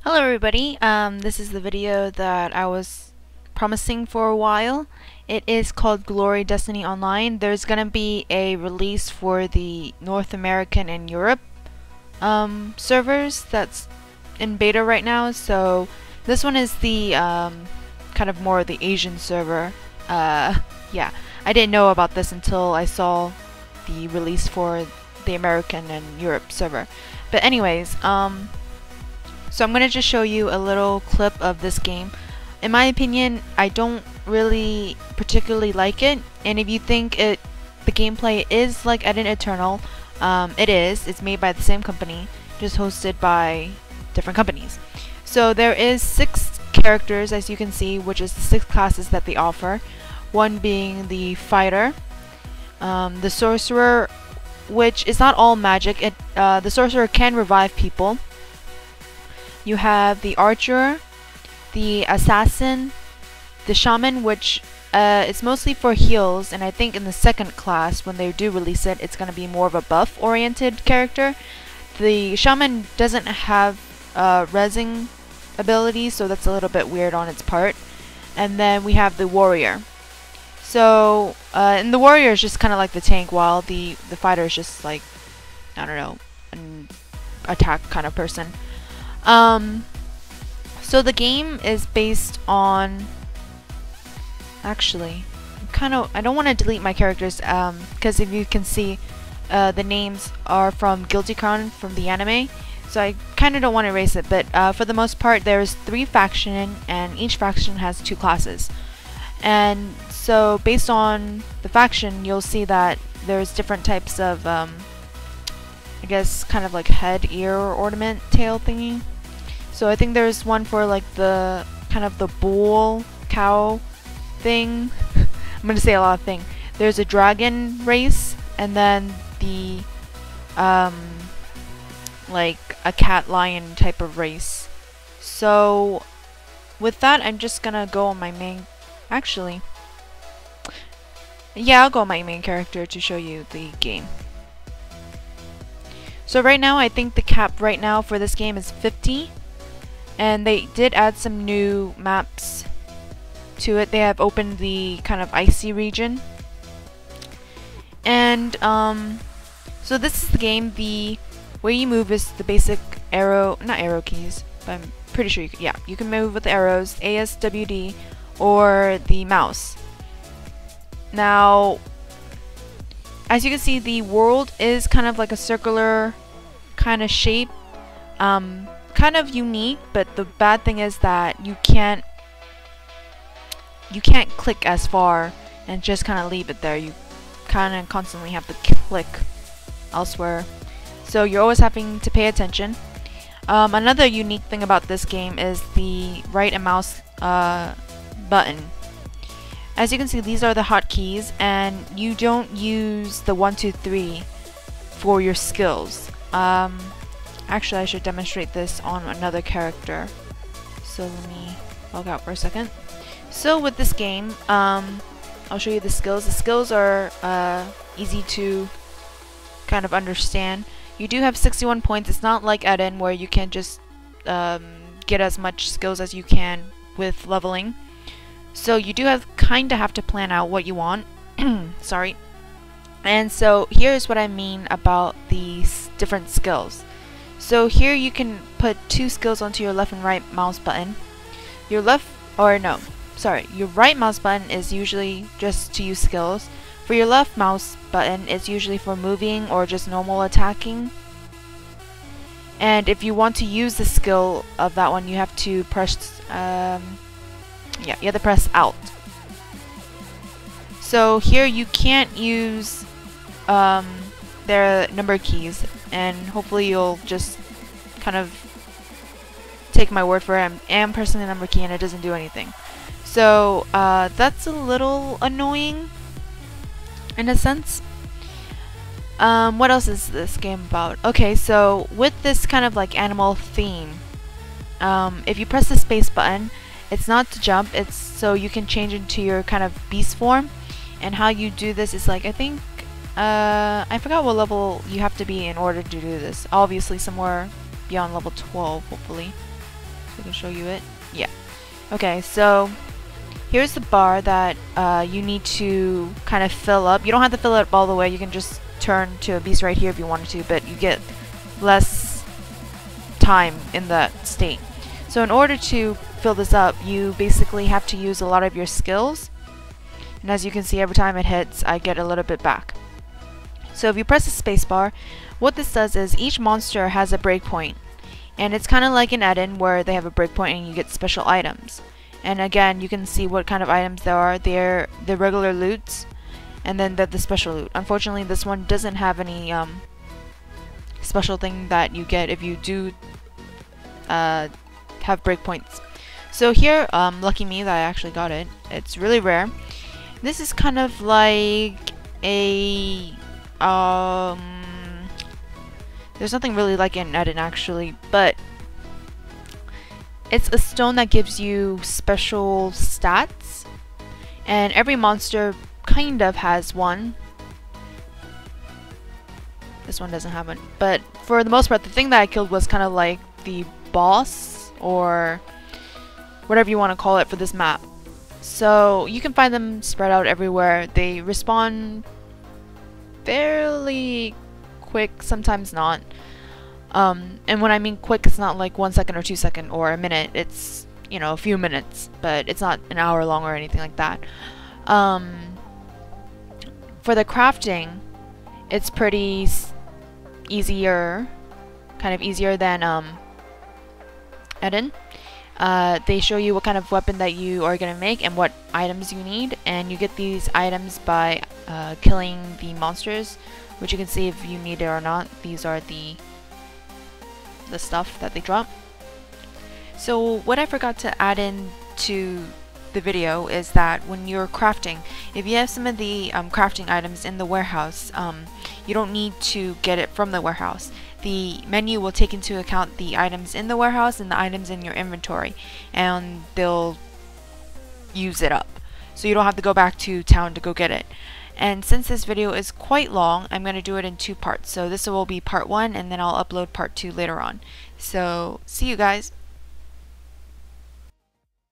Hello everybody, this is the video that I was promising for a while. It is called Glory Destiny Online. There's gonna be a release for the North American and Europe servers that's in beta right now, so this one is the kind of more the Asian server. Yeah, I didn't know about this until I saw the release for the American and Europe server. But anyways, so I'm going to just show you a little clip of this game. In my opinion, I don't really particularly like it, and if you think the gameplay is like Eden Eternal, it is. It's made by the same company, just hosted by different companies. So there is 6 characters, as you can see, which is the 6 classes that they offer. One being the Fighter, the Sorcerer, which is not all magic. The Sorcerer can revive people. You have the Archer, the Assassin, the Shaman, which is mostly for heals, and I think in the second class, when they do release it, it's going to be more of a buff-oriented character. The Shaman doesn't have rezzing ability, so that's a little bit weird on its part. And then we have the Warrior. So, and the Warrior is just kind of like the tank, while the Fighter is just like, I don't know, an attack kind of person. So the game is based on, actually, I don't want to delete my characters, because if you can see, the names are from Guilty Crown from the anime, so I kind of don't want to erase it, but for the most part there's 3 factions, and each faction has 2 classes. And so based on the faction, you'll see that there's different types of, I guess, kind of like head, ear, ornament, tail thingy. So I think there's one for like the kind of the bull cow thing. I'm gonna say a lot of things. There's a dragon race, and then the like a cat lion type of race. So with that, I'm just gonna go on my main. Actually, yeah, I'll go on my main character to show you the game. So right now, I think the cap right now for this game is 50. And they did add some new maps to it. They have opened the kind of icy region. And so this is the game. The way you move is the basic arrow, not arrow keys, but I'm pretty sure you can move with the arrows, ASWD, or the mouse. Now, as you can see, the world is kind of like a circular kind of shape. Kind of unique, but the bad thing is that you can't click as far and just kind of leave it there. You kind of constantly have to click elsewhere, so you're always having to pay attention. Another unique thing about this game is the right and mouse button. As you can see, these are the hotkeys, and you don't use the 1, 2, 3 for your skills. Actually, I should demonstrate this on another character. So let me log out for a second. So with this game, I'll show you the skills. The skills are easy to kind of understand. You do have 61 points. It's not like Eden where you can just get as much skills as you can with leveling. So you do kind of have to plan out what you want. Sorry. And so here's what I mean about these different skills. So here you can put 2 skills onto your left and right mouse button. Your right mouse button is usually just to use skills. For your left mouse button, it's usually for moving or just normal attacking. And if you want to use the skill of that one, you have to press, you have to press Alt. So here you can't use their number keys, and hopefully you'll just kind of take my word for it. I am pressing the number key and it doesn't do anything. So that's a little annoying in a sense. What else is this game about? Okay, so with this kind of like animal theme, if you press the space button, it's not to jump, it's so you can change into your kind of beast form. And how you do this is like, I think I forgot what level you have to be in order to do this. Obviously somewhere beyond level 12, hopefully. So I can show you it. Yeah. Okay, so here's the bar that you need to kind of fill up. You don't have to fill it up all the way. You can just turn to a beast right here if you wanted to, but you get less time in that state. So in order to fill this up, you basically have to use a lot of your skills. And as you can see, every time it hits, I get a little bit back. So if you press the spacebar, what this does is each monster has a breakpoint. And it's kind of like in Eden where they have a breakpoint and you get special items. And again, you can see what kind of items there are. They're the regular loots, and then the special loot. Unfortunately, this one doesn't have any special thing that you get if you do have breakpoints. So here, lucky me that I actually got it. It's really rare. This is kind of like a there's nothing really like it in Eden actually, but it's a stone that gives you special stats, and every monster kind of has one. This one doesn't have one, but for the most part, the thing that I killed was kind of like the boss, or whatever you want to call it for this map. So you can find them spread out everywhere. They respawn fairly quick, sometimes not. And when I mean quick, it's not like 1 second or 2 seconds or a minute. It's, you know, a few minutes, but it's not an hour long or anything like that. For the crafting, it's pretty easier, kind of easier than Eden. They show you what kind of weapon that you are going to make and what items you need, and you get these items by killing the monsters, which you can see if you need it or not. These are the stuff that they drop. So what I forgot to add in to the video is that when you're crafting, if you have some of the crafting items in the warehouse, you don't need to get it from the warehouse. The menu will take into account the items in the warehouse and the items in your inventory, and they'll use it up. So you don't have to go back to town to go get it. And since this video is quite long, I'm going to do it in 2 parts. So this will be part 1, and then I'll upload part 2 later on. So see you guys.